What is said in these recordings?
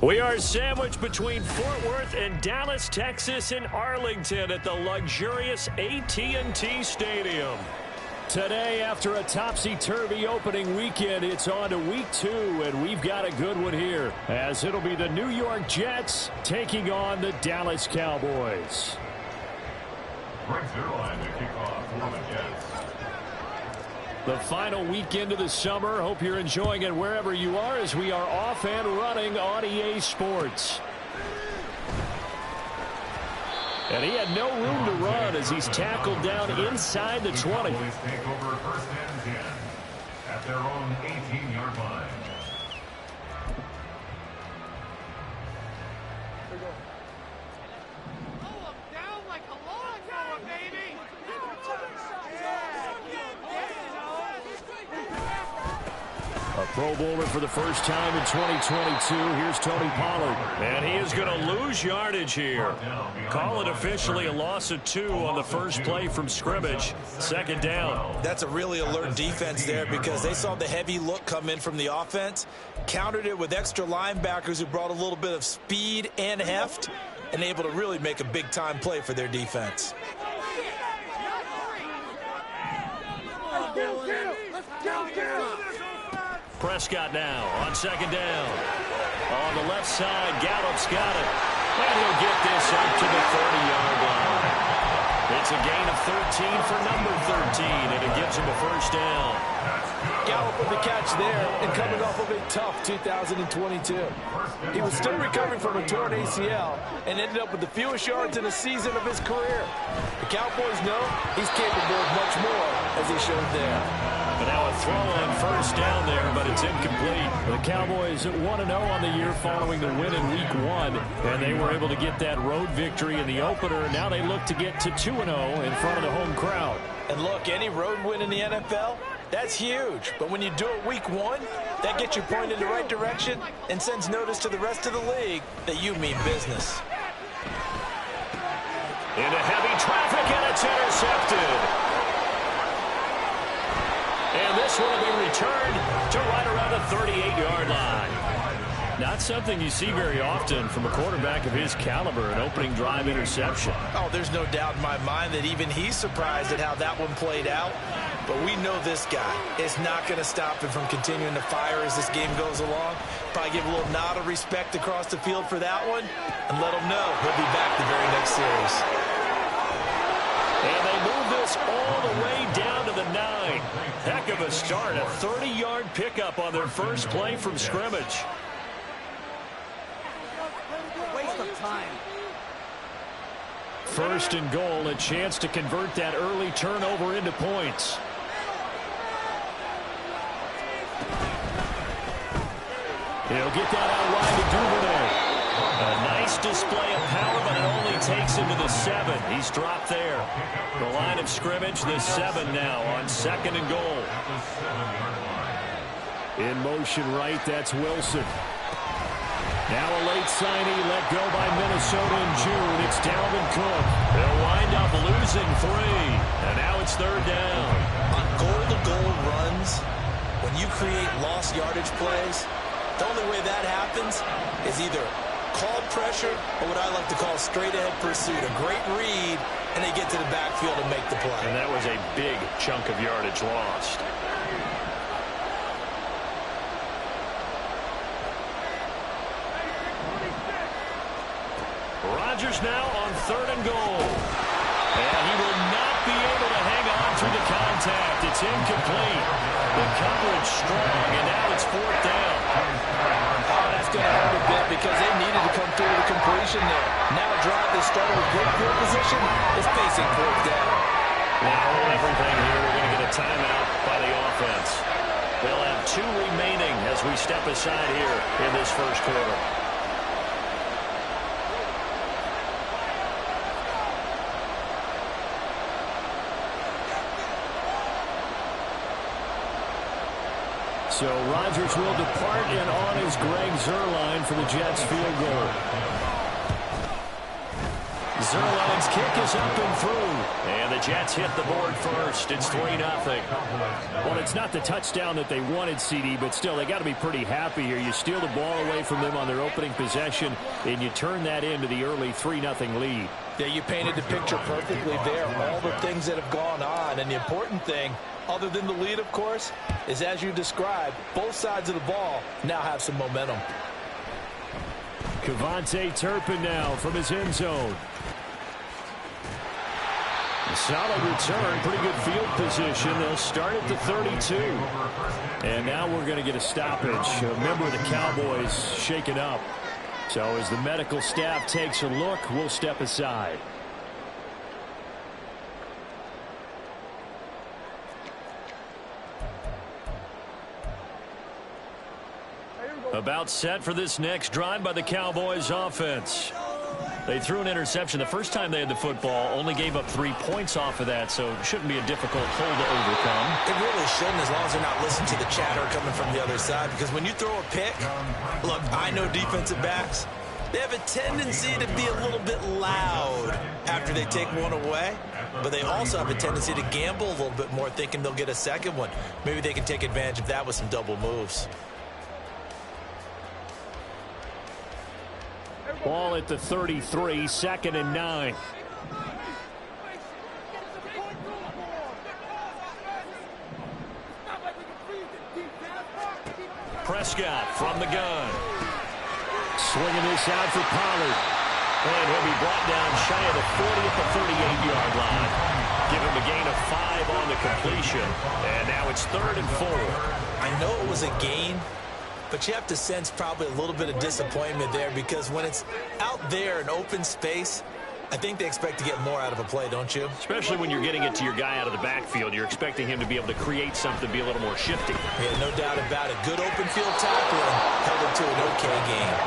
We are sandwiched between Fort Worth and Dallas, Texas, and Arlington at the luxurious AT&T Stadium. Today, after a topsy-turvy opening weekend, it's on to week 2, and we've got a good one here, as it'll be the New York Jets taking on the Dallas Cowboys. Brings their line to kick off for the Jets. The final weekend of the summer. Hope you're enjoying it wherever you are as we are off and running on EA Sports. And he had no room to run as he's tackled down inside the 20. Cowboys take over first and 10 at their own 18-yard line. A Pro Bowler for the first time in 2022. Here's Tony Pollard. And he is going to lose yardage here. Call it officially a loss of 2 on the first play from scrimmage. Second down. That's a really alert defense there because they saw the heavy look come in from the offense, countered it with extra linebackers who brought a little bit of speed and heft, and able to really make a big-time play for their defense. Prescott now on second down. On the left side, Gallup's got it. And he'll get this up to the 30-yard line. It's a gain of 13 for number 13, and it gives him a first down. Gallup with the catch there and coming off of a tough 2022. He was still recovering from a torn ACL and ended up with the fewest yards in a season of his career. The Cowboys know he's capable of much more, as he showed there. But now a throw on first down there, but it's incomplete. The Cowboys 1-0 on the year following the win in Week 1, and they were able to get that road victory in the opener. Now they look to get to 2-0 in front of the home crowd. And look, any road win in the NFL, that's huge. But when you do it Week 1, that gets you pointed in the right direction and sends notice to the rest of the league that you mean business. Into heavy traffic, and it's intercepted. And this one will be returned to right around the 38-yard line. Not something you see very often from a quarterback of his caliber, an opening drive interception. Oh, there's no doubt in my mind that even he's surprised at how that one played out. But we know this guy is not going to stop him from continuing to fire as this game goes along. Probably give a little nod of respect across the field for that one and let him know he'll be back the very next series. And they move this all the way down to the 9. Heck of a start, a 30-yard pickup on their first play from scrimmage. Waste of time. First and goal, a chance to convert that early turnover into points. He'll get that out wide to Duvernay. A nice display of power, but it only takes him to the 7. He's dropped there. The line of scrimmage, the 7 now on second and goal. In motion right, that's Wilson. Now a late signee let go by Minnesota in June. It's Dalvin Cook. They'll wind up losing 3. And now it's third down. On goal-to-goal runs, when you create lost yardage plays, the only way that happens is either called pressure or what I like to call straight-ahead pursuit. A great read, and they get to the backfield and make the play. And that was a big chunk of yardage lost. Rodgers now on third and goal. And he will not be able to hang on through the contact. It's incomplete. The coverage strong, and now it's fourth down. Oh, that's going to hurt a bit because they needed to come through with a completion there. Now a drive that started with good field position is facing fourth down. Now hold everything here. We're going to get a timeout by the offense. They'll have 2 remaining as we step aside here in this first quarter. So Rodgers will depart, and on is Greg Zuerlein for the Jets field goal. Zuerlein's kick is up and through. And the Jets hit the board first. It's 3-0. Well, it's not the touchdown that they wanted, CD, but still, they got to be pretty happy here. You steal the ball away from them on their opening possession, and you turn that into the early 3-0 lead. Yeah, you painted the picture perfectly there. All the things that have gone on, and the important thing, other than the lead, of course, is as you described, both sides of the ball now have some momentum. KaVontae Turpin now from his end zone. Solid return, pretty good field position. They'll start at the 32. And now we're going to get a stoppage. A member of the Cowboys shaken up. So as the medical staff takes a look, we'll step aside. About set for this next drive by the Cowboys offense. They threw an interception the first time they had the football, only gave up 3 points off of that, so it shouldn't be a difficult hole to overcome. It really shouldn't, as long as they're not listening to the chatter coming from the other side, because when you throw a pick, look, I know defensive backs, they have a tendency to be a little bit loud after they take one away, but they also have a tendency to gamble a little bit more, thinking they'll get a second one. Maybe they can take advantage of that with some double moves. Ball at the 33, 2nd and 9. Prescott from the gun. Swinging this out for Pollard. And he'll be brought down shy of the 40 at the 38-yard line. Give him a gain of 5 on the completion. And now it's 3rd and 4. I know it was a gain, but you have to sense probably a little bit of disappointment there, because when it's out there in open space, I think they expect to get more out of a play, don't you? Especially when you're getting it to your guy out of the backfield. You're expecting him to be able to create something, be a little more shifty. Yeah, no doubt about it. Good open field tackling held him to an okay game.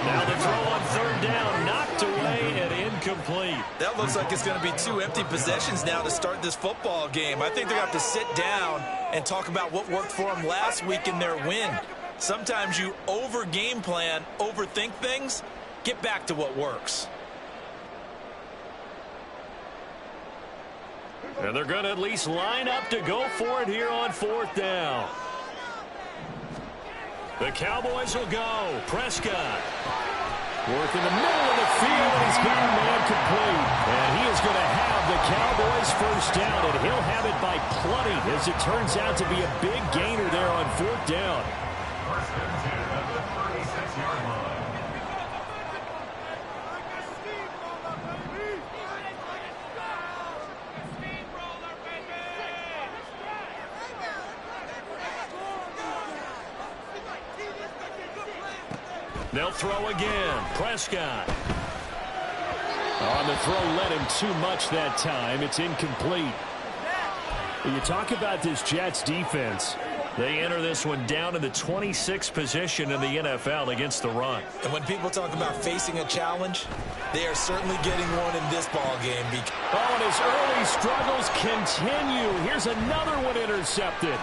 Now the throw on 3rd down, knocked away and incomplete. That looks like it's going to be 2 empty possessions now to start this football game. I think they're going to have to sit down and talk about what worked for them last week in their win. Sometimes you over-game plan, overthink things. Get back to what works. And they're going to at least line up to go for it here on 4th down. The Cowboys will go. Prescott. Work in the middle of the field, and he's got a man complete. And he is going to have the Cowboys first down, and he'll have it by plenty, as it turns out to be a big gainer there on 4th down. First and 10 at the 36-yard line. They'll throw again. Prescott. On the throw, led him too much that time. It's incomplete. You talk about this Jets defense. They enter this one down in the 26th position in the NFL against the run. And when people talk about facing a challenge, they are certainly getting one in this ball game. Oh, and his early struggles continue. Here's another one intercepted.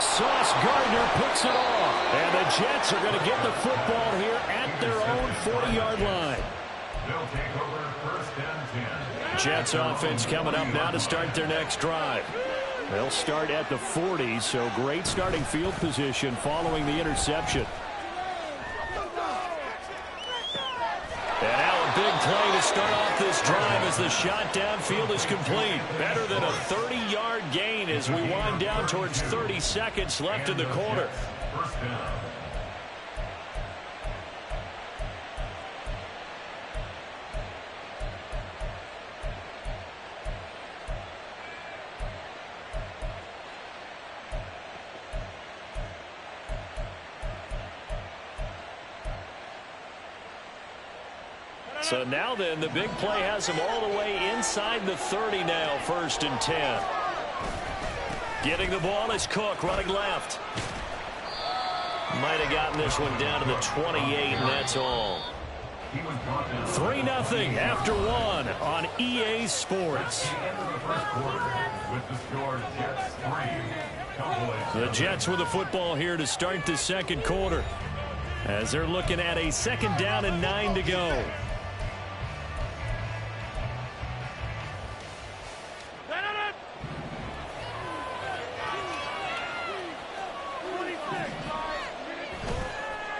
Sauce Gardner picks it off. And the Jets are going to get the football here at their own 40-yard line. They'll take over first and 10. Jets offense coming up now to start their next drive. They'll start at the 40, so great starting field position following the interception. And now a big play to start off this drive as the shot downfield is complete. Better than a 30-yard gain as we wind down towards 30 seconds left in the quarter. First down. So now then, the big play has them all the way inside the 30 now, 1st and 10. Getting the ball is Cook, running left. Might have gotten this one down to the 28, and that's all. 3-0 after one on EA Sports. The Jets with the football here to start the second quarter, as they're looking at a 2nd down and 9 to go.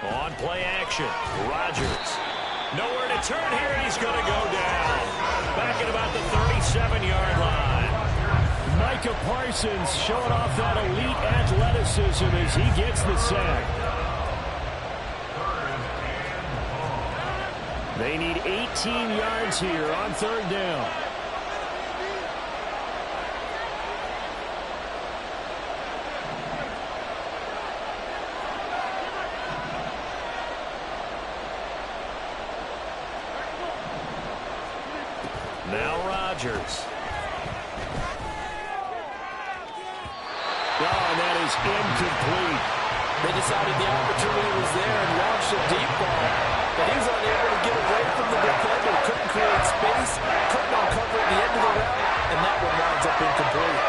On play action, Rodgers. Nowhere to turn here, and he's going to go down. Back at about the 37-yard line. Micah Parsons showing off that elite athleticism as he gets the sack. They need 18 yards here on 3rd down. Now Rodgers. Oh, and that is incomplete. They decided the opportunity was there and launched a deep ball, but he was unable to get away from the defender. Couldn't create space, couldn't uncover at the end of the route, and that one winds up incomplete.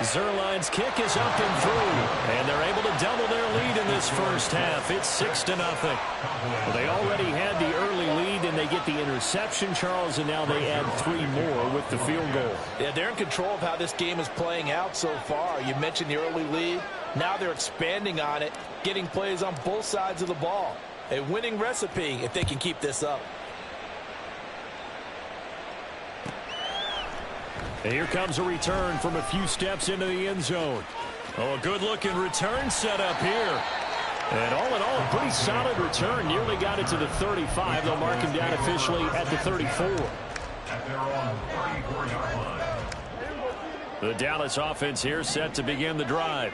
Zuerlein's kick is up and through, and they're able to double their lead in this first half. It's 6-0. Well, they already had the early lead, and they get the interception, Charles, and now they add 3 more with the field goal. Yeah, they're in control of how this game is playing out so far. You mentioned the early lead. Now they're expanding on it, getting plays on both sides of the ball. A winning recipe if they can keep this up. And here comes a return from a few steps into the end zone. Oh, a good-looking return set up here. And all in all, a pretty solid return. Nearly got it to the 35. They'll mark him down officially at the 34. At their own 34-yard line. The Dallas offense here set to begin the drive.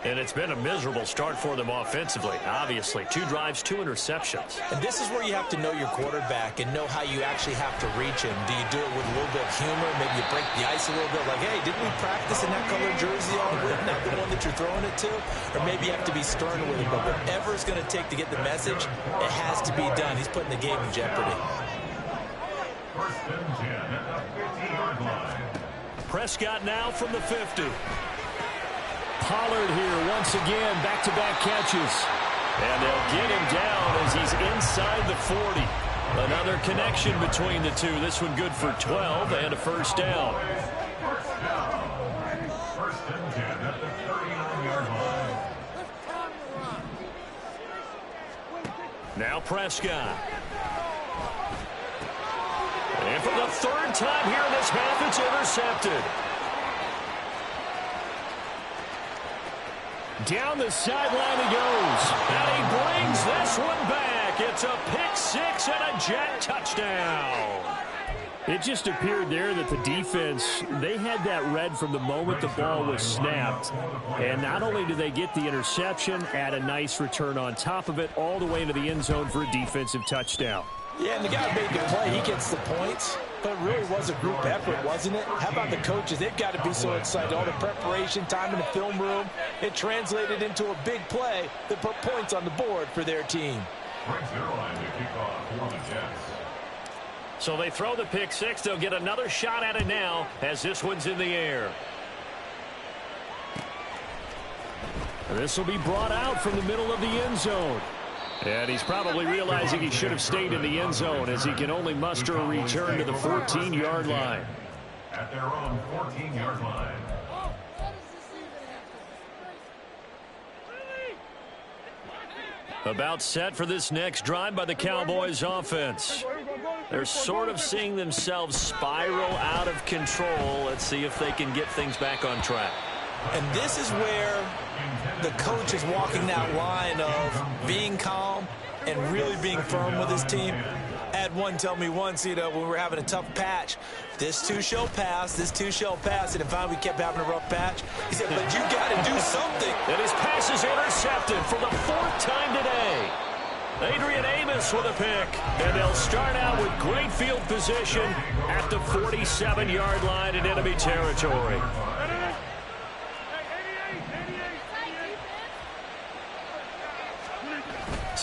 And it's been a miserable start for them offensively. Obviously, 2 drives, 2 interceptions. And this is where you have to know your quarterback and know how you actually have to reach him. Do you do it with a little bit of humor? Maybe you break the ice a little bit. Like, hey, didn't we practice in that color jersey all week? Not the one that you're throwing it to? Or maybe you have to be stern with him. But whatever it's going to take to get the message, it has to be done. He's putting the game in jeopardy. 1st and 10 at the 50-yard line. Prescott now from the 50. Pollard here once again, back-to-back catches. And they'll get him down as he's inside the 40. Another connection between the two. This one good for 12 and a 1st down. 1st and 10 at the 39-yard line. Now Prescott. And for the 3rd time here in this half, it's intercepted. Down the sideline he goes. And he brings this one back. It's a pick-6 and a Jet touchdown. It just appeared there that the defense, they had that read from the moment the ball was snapped. And not only did they get the interception, add a nice return on top of it, all the way into the end zone for a defensive touchdown. Yeah, and the guy made the play. He gets the points. But it really was a group effort, wasn't it? How about the coaches? They've got to be so excited. All the preparation, time in the film room, it translated into a big play that put points on the board for their team. Brings their line to kick off for the Jets. So they throw the pick-6. They'll get another shot at it now as this one's in the air. This will be brought out from the middle of the end zone. And he's probably realizing he should have stayed in the end zone as he can only muster a return to the 14-yard line. At their own 14-yard line. About set for this next drive by the Cowboys offense. They're sort of seeing themselves spiral out of control. Let's see if they can get things back on track. And this is where the coach is walking that line of being calm and really being firm with his team. I had one tell me once, when we were having a tough patch, this too shall pass, this too shall pass, and finally we kept having a rough patch. He said, but you got to do something. And his pass is intercepted for the 4th time today. Adrian Amos with a pick, and they'll start out with great field position at the 47-yard line in enemy territory.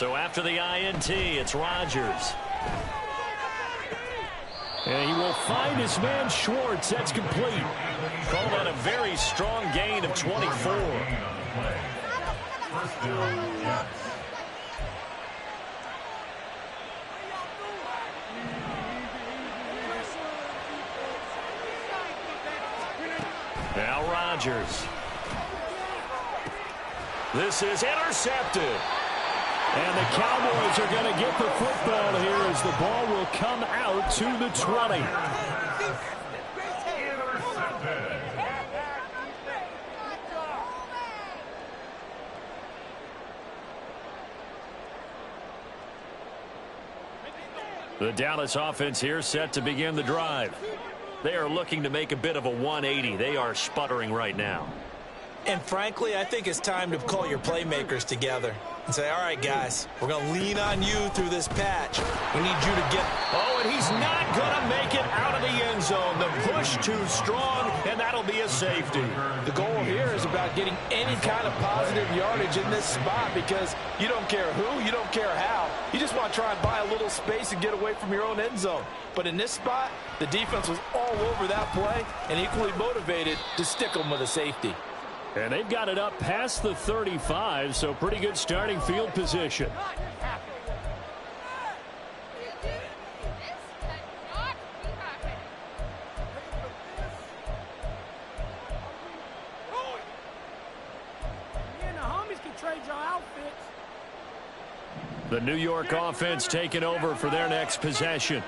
So after the INT, it's Rodgers. And he will find his man Schwartz. That's complete. Call that a very strong gain of 24. Now Rodgers. This is intercepted. And the Cowboys are going to get the football here as the ball will come out to the 20. The Dallas offense here set to begin the drive. They are looking to make a bit of a 180. They are sputtering right now. And frankly, I think it's time to call your playmakers together and say, all right, guys, we're going to lean on you through this patch. We need you to get... Oh, and he's not going to make it out of the end zone. The push too strong, and that'll be a safety. The goal here is about getting any kind of positive yardage in this spot because you don't care who, you don't care how. You just want to try and buy a little space and get away from your own end zone. But in this spot, the defense was all over that play and equally motivated to stick them with a safety. And they've got it up past the 35, so pretty good starting field position. The New York offense taking over for their next possession.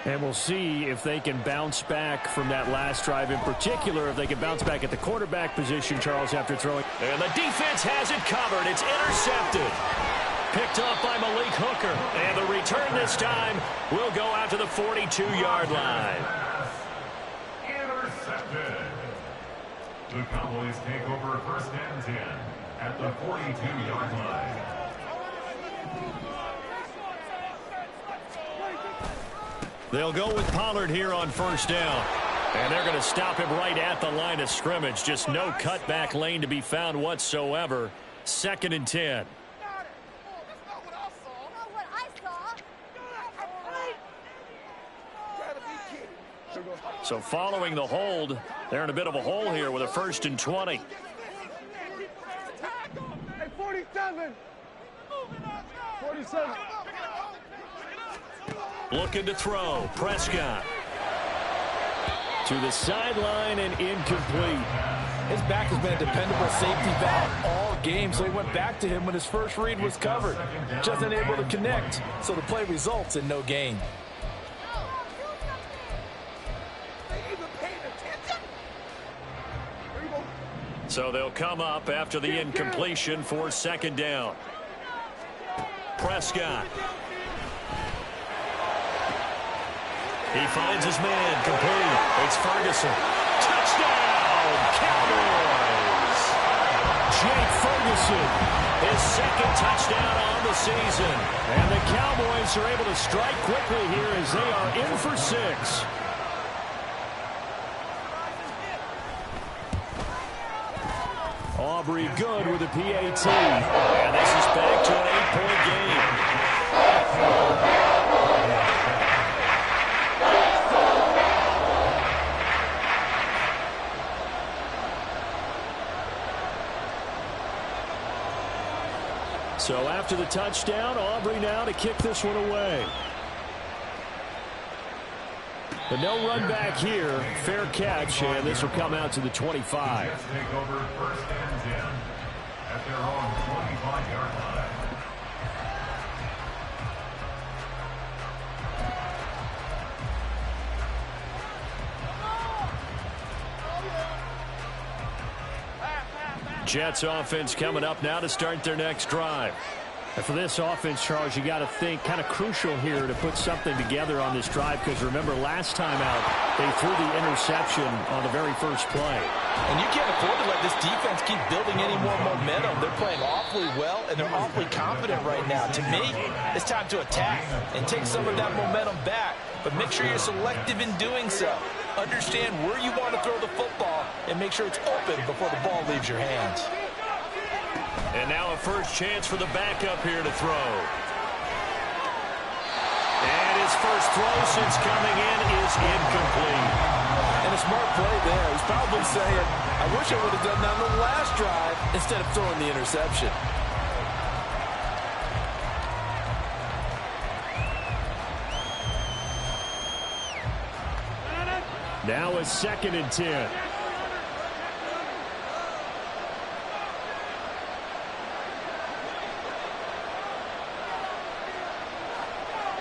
And we'll see if they can bounce back from that last drive, in particular if they can bounce back at the quarterback position, Charles, after throwing. And the defense has it covered. It's intercepted. Picked off by Malik Hooker. And the return this time will go out to the 42-yard line. Intercepted. The Cowboys take over first and 10 at the 42-yard line. They'll go with Pollard here on first down. And they're going to stop him right at the line of scrimmage. Just no cutback lane to be found whatsoever. 2nd and 10. So following the hold, they're in a bit of a hole here with a 1st and 20. Hey, 47. 47. Looking to throw. Prescott. To the sideline and incomplete. His back has been a dependable safety valve all game, so he went back to him when his first read was covered. Just unable to connect, so the play results in no gain. So they'll come up after the incompletion for 2nd down. Prescott. He finds his man, complete. It's Ferguson. Touchdown, Cowboys! Jake Ferguson, his 2nd touchdown on the season. And the Cowboys are able to strike quickly here as they are in for 6. Aubrey good with a PAT. And this is back to an 8-point game. So after the touchdown, Aubrey now to kick this one away. But no run back here. Fair catch, and this will come out to the 25. Take over first and 10 at their own 25-yard line. Jets offense coming up now to start their next drive. And for this offense, Charles, you got to think kind of crucial here to put something together on this drive because remember last time out they threw the interception on the very first play. And you can't afford to let this defense keep building any more momentum. They're playing awfully well and they're awfully confident right now. To me, it's time to attack and take some of that momentum back. But make sure you're selective in doing so. Understand where you want to throw the football and make sure it's open before the ball leaves your hands. And now a first chance for the backup here to throw. And his first throw since coming in is incomplete. And a smart play there. He's probably saying, I wish I would have done that on the last drive instead of throwing the interception. Now a 2nd and 10.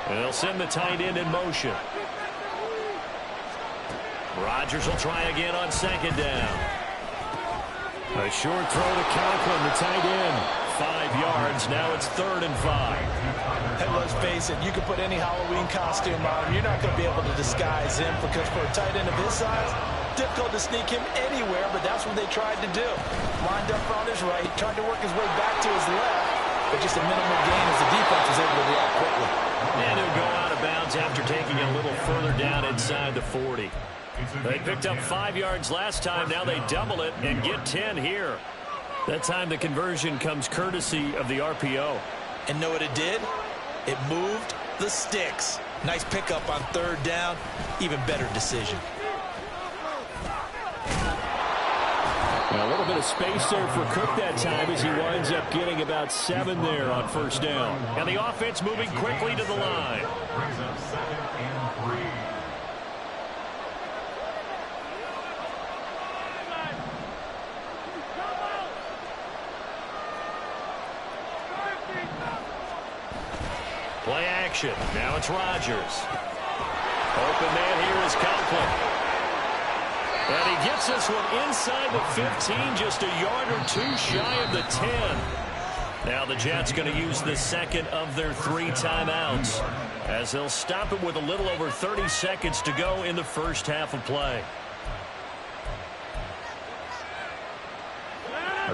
And they'll send the tight end in motion. Rodgers will try again on 2nd down. A short throw to Conklin, the tight end. 5 yards. Now it's 3rd and 5. Hey, let's face it, you can put any Halloween costume on him. You're not going to be able to disguise him because for a tight end of his size, difficult to sneak him anywhere, but that's what they tried to do. Lined up on his right, tried to work his way back to his left, but just a minimal gain as the defense was able to react quickly. And he'll go out of bounds after taking it a little further down inside the 40. They picked up 5 yards last time. Now they double it and get 10 here. That time the conversion comes courtesy of the RPO. And know what it did? It moved the sticks. Nice pickup on 3rd down. Even better decision. A little bit of space there for Cook that time as he winds up getting about 7 there on 1st down. And the offense moving quickly to the line. Brings up 2nd and 3. Play action. Now it's Rodgers. Open man here is Conklin. And he gets this one inside the 15, just a yard or 2 shy of the 10. Now the Jets going to use the 2nd of their 3 timeouts as they'll stop it with a little over 30 seconds to go in the first half of play.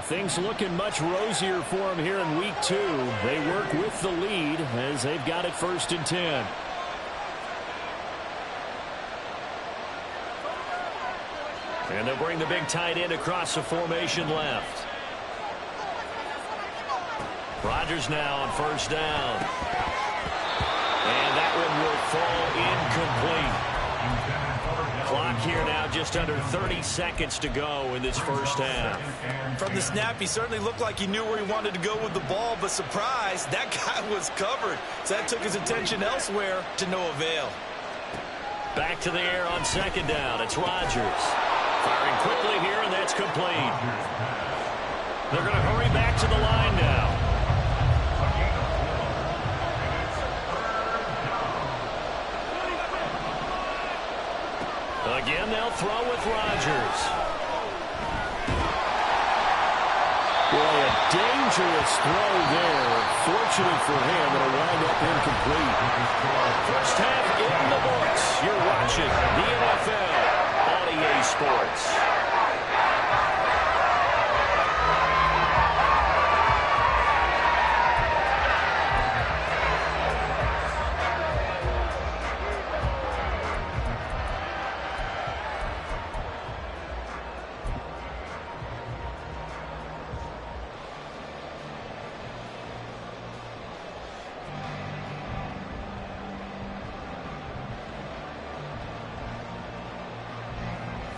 Things looking much rosier for them here in week 2. They work with the lead as they've got it 1st and 10. And they'll bring the big tight end across the formation left. Rodgers now on 1st down. And that one will fall incomplete. Clock here now just under 30 seconds to go in this first half. From the snap, he certainly looked like he knew where he wanted to go with the ball, but surprise, that guy was covered. So that took his attention elsewhere to no avail. Back to the air on 2nd down. It's Rodgers. Firing quickly here, and that's complete. They're going to hurry back to the line now. Again, they'll throw with Rodgers. Boy, a dangerous throw there. Fortunate for him, it'll wind up incomplete. First half in the books. You're watching the NFL on EA Sports.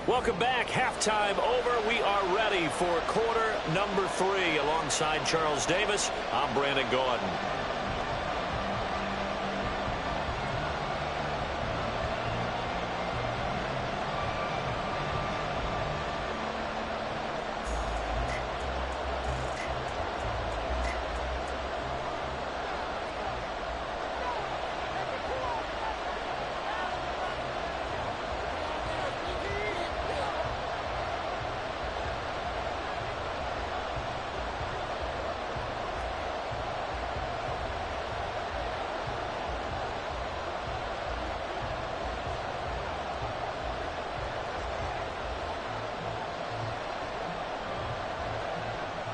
Welcome back. Halftime over. We are ready for quarter number 3. Alongside Charles Davis, I'm Brandon Gaudin.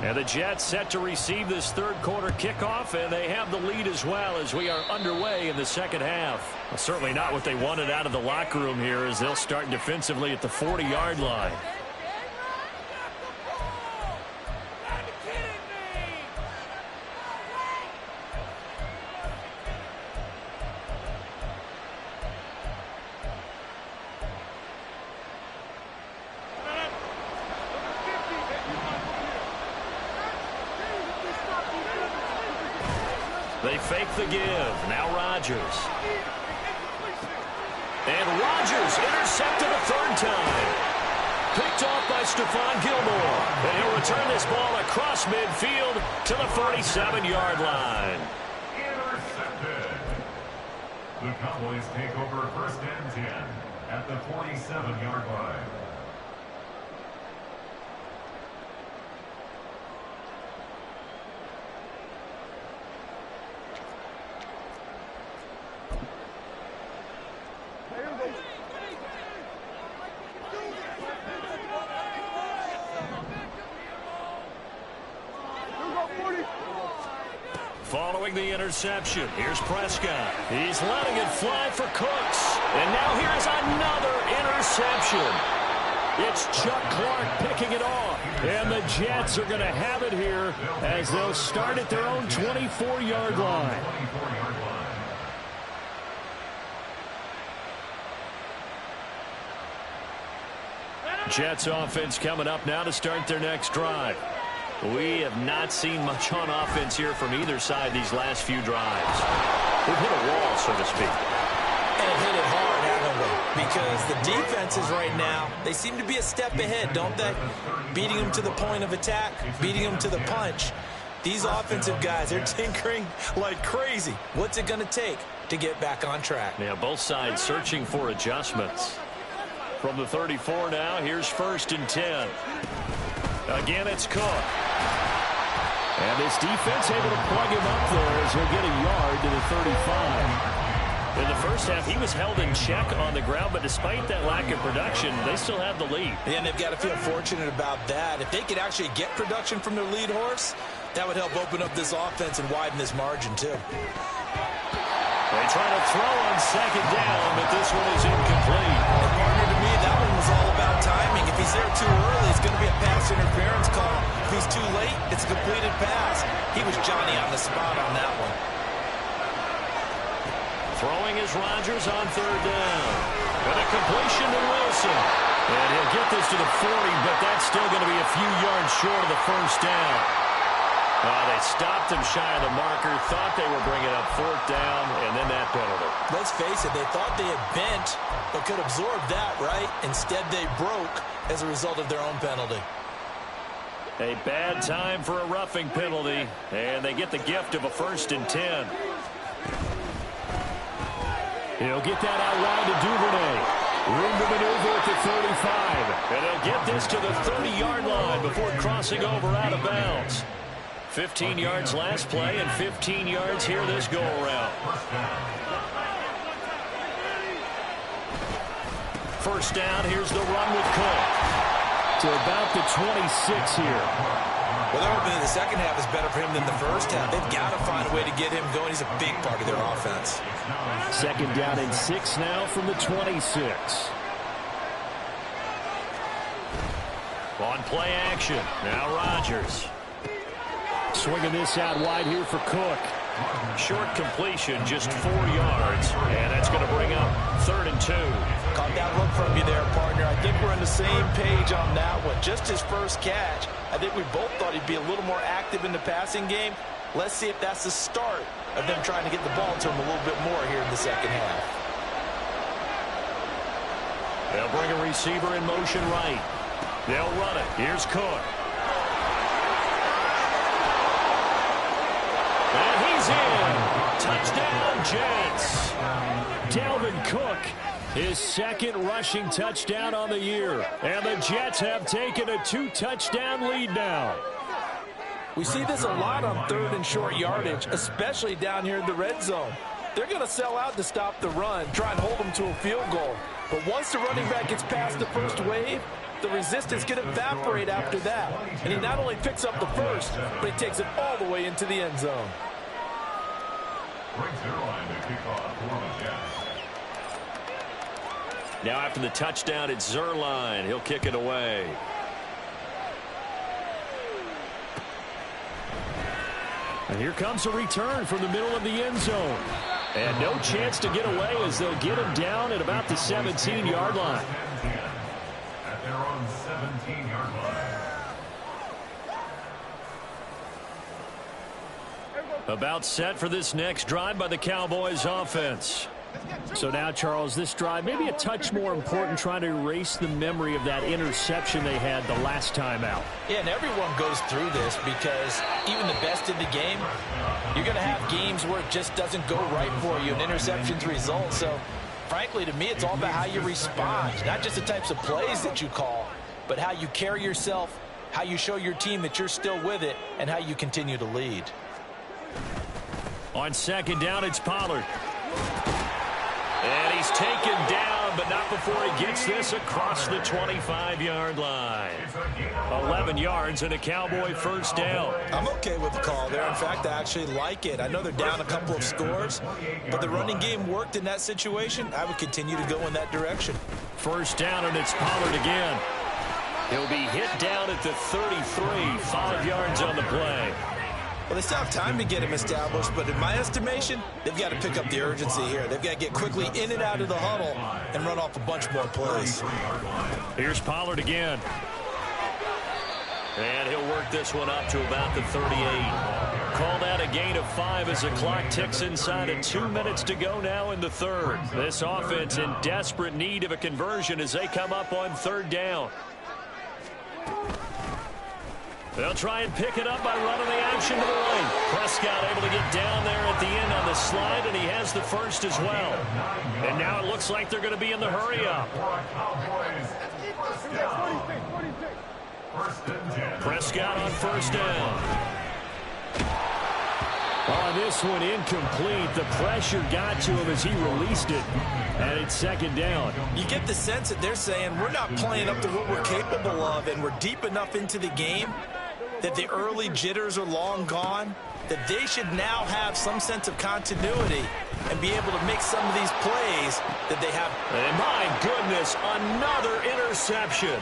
And the Jets set to receive this third quarter kickoff, and they have the lead as well as we are underway in the second half. Well, certainly not what they wanted out of the locker room here as they'll start defensively at the 40-yard line. They fake the give. Now Rodgers. And Rodgers intercepted a third time. Picked off by Stephon Gilmore. And he'll return this ball across midfield to the 47-yard line. Intercepted. The Cowboys take over first and 10 at the 47-yard line. Following the interception, here's Prescott. He's letting it fly for Cooks. And now here's another interception. It's Chuck Clark picking it off. And the Jets are going to have it here as they'll start at their own 24-yard line. Jets offense coming up now to start their next drive. We have not seen much on offense here from either side these last few drives. We've hit a wall, so to speak. And hit it hard, haven't we? Because the defenses right now, they seem to be a step ahead, don't they? Beating them to the point of attack, beating them to the punch. These offensive guys, they're tinkering like crazy. What's it going to take to get back on track? Yeah, both sides searching for adjustments. From the 34 now, here's first and 10. Again, it's Cook. And this defense able to plug him up there as he'll get a yard to the 35. In the first half, he was held in check on the ground, but despite that lack of production, they still have the lead. Yeah, and they've got to feel fortunate about that. If they could actually get production from their lead horse, that would help open up this offense and widen this margin, too. They try to throw on second down, but this one is incomplete. And partner, to me, that one was all about timing. If he's there too early, it's going to be a pass interference call. If he's too late, it's a completed pass. He was Johnny on the spot on that one. Throwing is Rodgers on third down. And a completion to Wilson. And he'll get this to the 40, but that's still going to be a few yards short of the first down. They stopped him shy of the marker, thought they were bringing up fourth down, and then that penalty. Let's face it, they thought they had bent, but could absorb that, right? Instead, they broke as a result of their own penalty. A bad time for a roughing penalty, and they get the gift of a first and 10. He'll get that out wide to Duvernay. Room to maneuver at the 35. And he'll get this to the 30-yard line before crossing over out of bounds. 15 yards last play and 15 yards here this go-around. First down, here's the run with Cook. To about the 26 here. Well, they're hoping the second half is better for him than the first half. They've got to find a way to get him going. He's a big part of their offense. Second down and 6 now from the 26. On play action, now Rodgers. Swinging this out wide here for Cook. Short completion, just 4 yards. And that's going to bring up 3rd and 2. Caught that look from you there, partner. I think we're on the same page on that one. Just his first catch. I think we both thought he'd be a little more active in the passing game. Let's see if that's the start of them trying to get the ball to him a little bit more here in the second half. They'll bring a receiver in motion right. They'll run it. Here's Cook. And he's in. Touchdown, Jets. Dalvin Cook, his second rushing touchdown on the year. And the Jets have taken a 2-touchdown lead now. We see this a lot on third and short yardage, especially down here in the red zone. They're going to sell out to stop the run, try and hold them to a field goal. But once the running back gets past the first wave, the resistance can evaporate after that. And he not only picks up the first, but he takes it all the way into the end zone. Now after the touchdown, it's Zuerlein. He'll kick it away. And here comes a return from the middle of the end zone. And no chance to get away as they'll get him down at about the 17-yard line. At their own 17-yard line. About set for this next drive by the Cowboys offense. So now, Charles, this drive maybe a touch more important, trying to erase the memory of that interception they had the last time out. Yeah, and everyone goes through this because even the best in the game, you're going to have games where it just doesn't go right for you, and interceptions result. So, frankly, to me, it's all about how you respond, not just the types of plays that you call, but how you carry yourself, how you show your team that you're still with it, and how you continue to lead. On second down, it's Pollard. And he's taken down, but not before he gets this across the 25-yard line. 11 yards and a Cowboy first down. I'm okay with the call there. In fact, I actually like it. I know they're down a couple of scores, but the running game worked in that situation. I would continue to go in that direction. First down, and it's Pollard again. He'll be hit down at the 33, 5 yards on the play. Well, they still have time to get him established, but in my estimation, they've got to pick up the urgency here. They've got to get quickly in and out of the huddle and run off a bunch more plays. Here's Pollard again. And he'll work this one up to about the 38. Called out a gain of 5 as the clock ticks inside of 2 minutes to go now in the third. This offense in desperate need of a conversion as they come up on third down. They'll try and pick it up by running the action to the lane. Prescott able to get down there at the end on the slide, and he has the first as well. And now it looks like they're going to be in the hurry-up. Prescott on first down. On this one, incomplete. The pressure got to him as he released it. And it's second down. You get the sense that they're saying we're not playing up to what we're capable of, and we're deep enough into the game that the early jitters are long gone, that they should now have some sense of continuity and be able to make some of these plays that they have. And my goodness, another interception.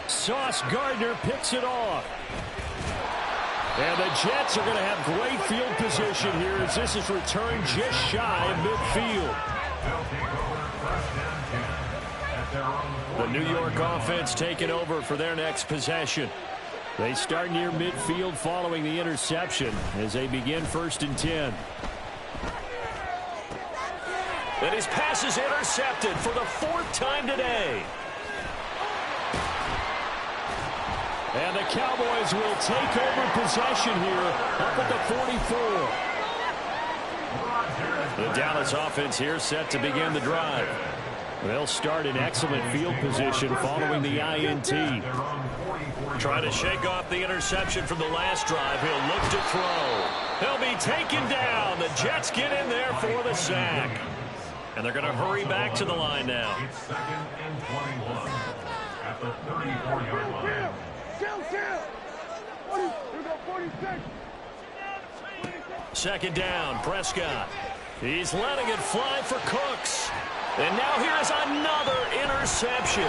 Sauce Gardner picks it off. And the Jets are going to have great field position here as this is returned just shy of midfield. The New York offense taking over for their next possession. They start near midfield following the interception as they begin 1st and 10. And his pass is intercepted for the 4th time today. And the Cowboys will take over possession here up at the 44. The Dallas offense here set to begin the drive. They'll start in excellent field position following the INT. Trying to shake off the interception from the last drive. He'll look to throw. He'll be taken down. The Jets get in there for the sack. And they're going to hurry back to the line now. It's 2nd and 21 at the 34-yard line. Second down, Prescott. He's letting it fly for Cooks. And now here's another interception.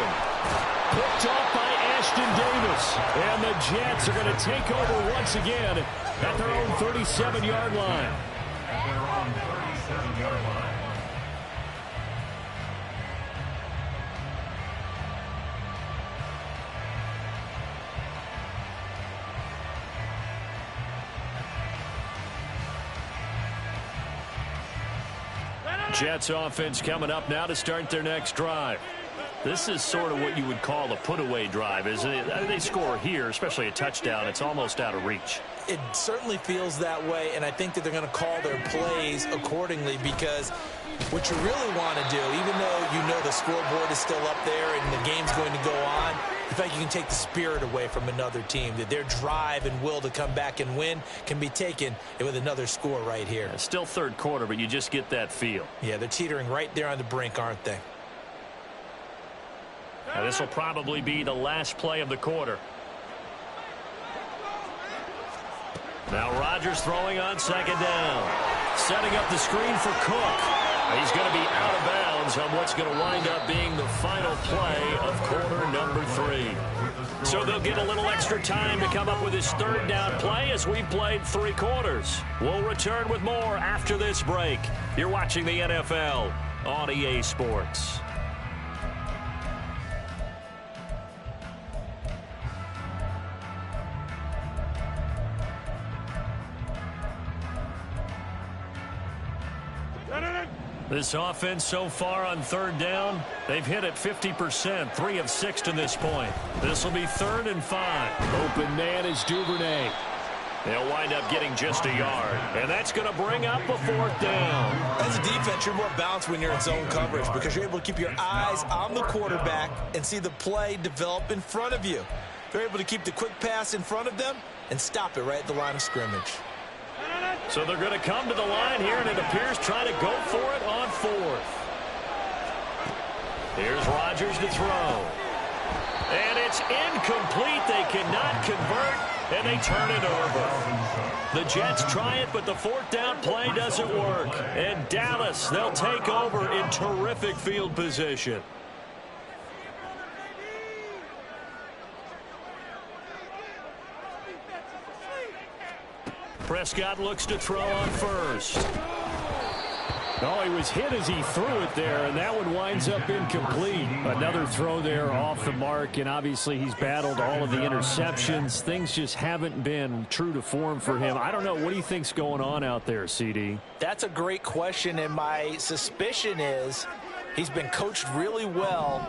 Picked off by Ashton Davis. And the Jets are going to take over once again at their own 37-yard line. At their own 37-yard line. Jets offense coming up now to start their next drive. This is sort of what you would call a put-away drive, isn't it? They score here, especially a touchdown. It's almost out of reach. It certainly feels that way, and I think that they're going to call their plays accordingly because what you really want to do, even though you know the scoreboard is still up there and the game's going to go on, in fact, you can take the spirit away from another team, that their drive and will to come back and win can be taken with another score right here. It's still third quarter, but you just get that feel. Yeah, they're teetering right there on the brink, aren't they? Now, this will probably be the last play of the quarter. Now Rodgers throwing on second down. Setting up the screen for Cook. He's going to be out of bounds on what's going to wind up being the final play of quarter number 3. So they'll get a little extra time to come up with his third down play as we've played 3 quarters. We'll return with more after this break. You're watching the NFL on EA Sports. This offense so far on third down, they've hit it 50%, 3 of 6 to this point. This will be 3rd and 5. Open man is Duvernay. They'll wind up getting just a yard, and that's going to bring up a 4th down. As a defense, you're more balanced when you're in zone coverage because you're able to keep your eyes on the quarterback and see the play develop in front of you. They're able to keep the quick pass in front of them and stop it right at the line of scrimmage. So they're going to come to the line here, and it appears trying to go for it on 4th. Here's Rodgers to throw. And it's incomplete. They cannot convert, and they turn it over. The Jets try it, but the 4th down play doesn't work. And Dallas, they'll take over in terrific field position. Prescott looks to throw on first. Oh, he was hit as he threw it there, and that one winds up incomplete. Another throw there off the mark, and obviously he's battled all of the interceptions. Things just haven't been true to form for him. I don't know. What do you think's going on out there, CD? That's a great question, and my suspicion is he's been coached really well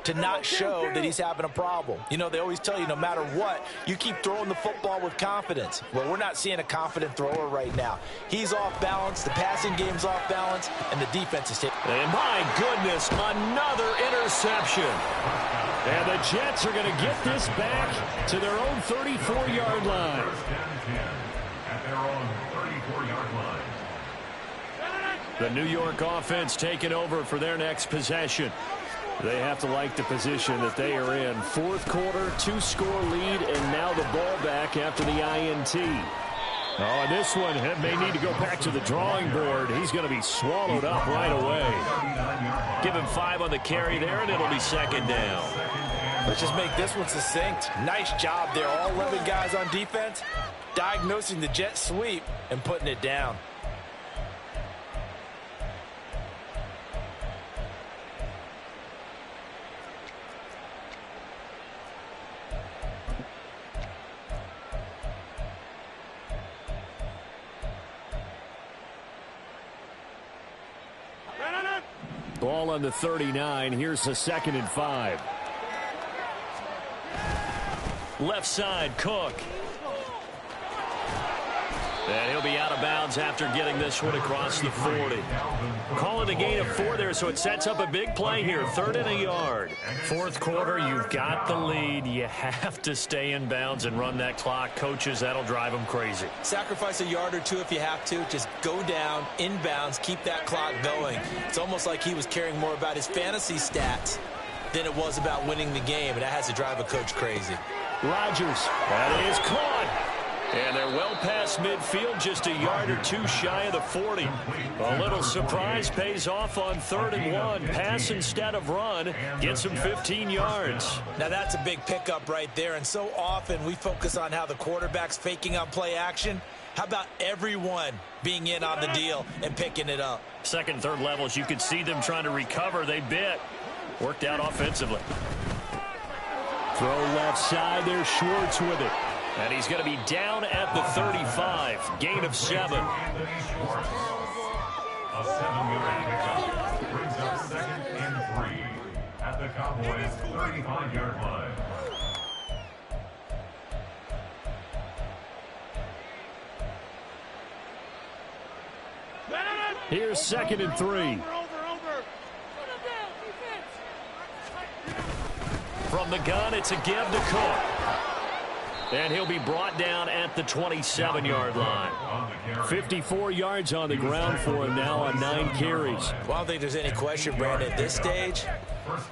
to not show that he's having a problem. You know, they always tell you no matter what, you keep throwing the football with confidence. Well, we're not seeing a confident thrower right now. He's off balance, the passing game's off balance, and the defense is taking. And my goodness, another interception. And the Jets are going to get this back to their own 34-yard line. At their own 34-yard line. The New York offense taking over for their next possession. They have to like the position that they are in. 4th quarter, 2-score lead, and now the ball back after the INT. Oh, and this one may need to go back to the drawing board. He's going to be swallowed up right away. Give him 5 on the carry there, and it'll be 2nd down. Let's just make this one succinct. Nice job there. All 11 guys on defense diagnosing the jet sweep and putting it down. Ball on the 39. Here's a 2nd and 5. Left side, Cook. And he'll be out of bounds after getting this one across the 40. Call it a gain of 4 there, so it sets up a big play here. 3rd and a yard. 4th quarter, you've got the lead. You have to stay in bounds and run that clock. Coaches, that'll drive them crazy. Sacrifice a yard or 2 if you have to. Just go down, in bounds, keep that clock going. It's almost like he was caring more about his fantasy stats than it was about winning the game, and that has to drive a coach crazy. Rodgers, that is caught. And they're well past midfield, just a yard or 2 shy of the 40. A little surprise pays off on 3rd and 1. Pass instead of run. Gets him 15 yards. Now that's a big pickup right there, and so often we focus on how the quarterback's faking on play action. How about everyone being in on the deal and picking it up? 2nd, 3rd levels, you could see them trying to recover. They bit. Worked out offensively. Throw left side. There's Schwartz with it. And he's going to be down at the 35. Gain of 7. A 7-yard pickup brings up 2nd and 3 at the Cowboys' 35-yard line. Here's 2nd and 3. From the gun, it's a give to Cook. And he'll be brought down at the 27-yard line. 54 yards on the ground for him now on 9 carries. Well, I don't think there's any question, Brandon, at this stage,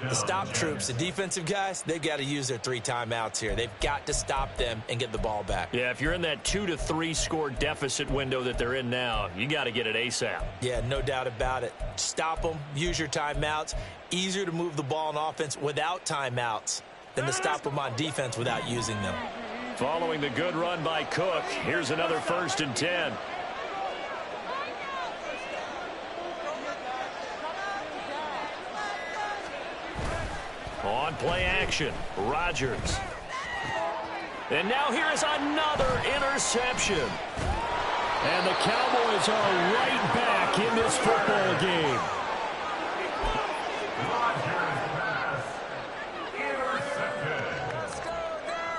the stop troops, the defensive guys, they've got to use their 3 timeouts here. They've got to stop them and get the ball back. Yeah, if you're in that 2 to 3 score deficit window that they're in now, you got to get it ASAP. Yeah, no doubt about it. Stop them, use your timeouts. Easier to move the ball on offense without timeouts than to stop them on defense without using them. Following the good run by Cook, here's another 1st and 10. On play action, Rodgers. And now here's another interception. And the Cowboys are right back in this football game.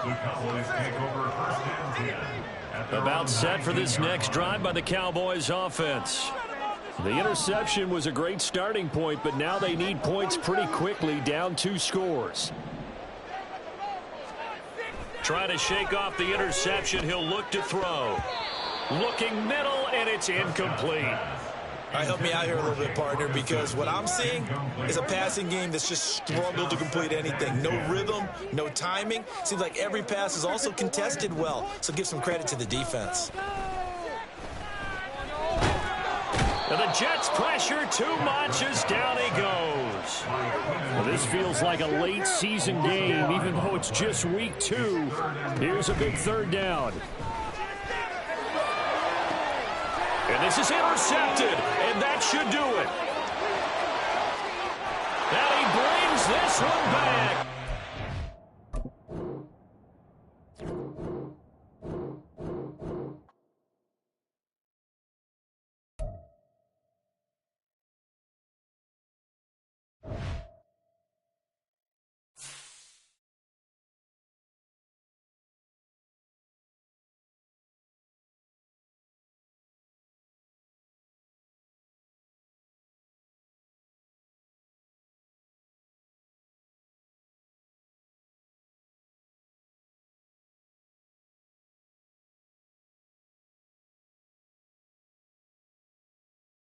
The Cowboys take over first and 10. About set for this next drive by the Cowboys offense. The interception was a great starting point, but now they need points pretty quickly, down 2 scores. Trying to shake off the interception, he'll look to throw. Looking middle, and it's incomplete. All right, help me out here a little bit, partner, because what I'm seeing is a passing game that's just struggled to complete anything. No rhythm, no timing. Seems like every pass is also contested well, so give some credit to the defense. And the Jets pressure too much as down he goes. Well, this feels like a late season game, even though it's just week 2. Here's a big third down. And this is intercepted, and that should do it. And he brings this one back.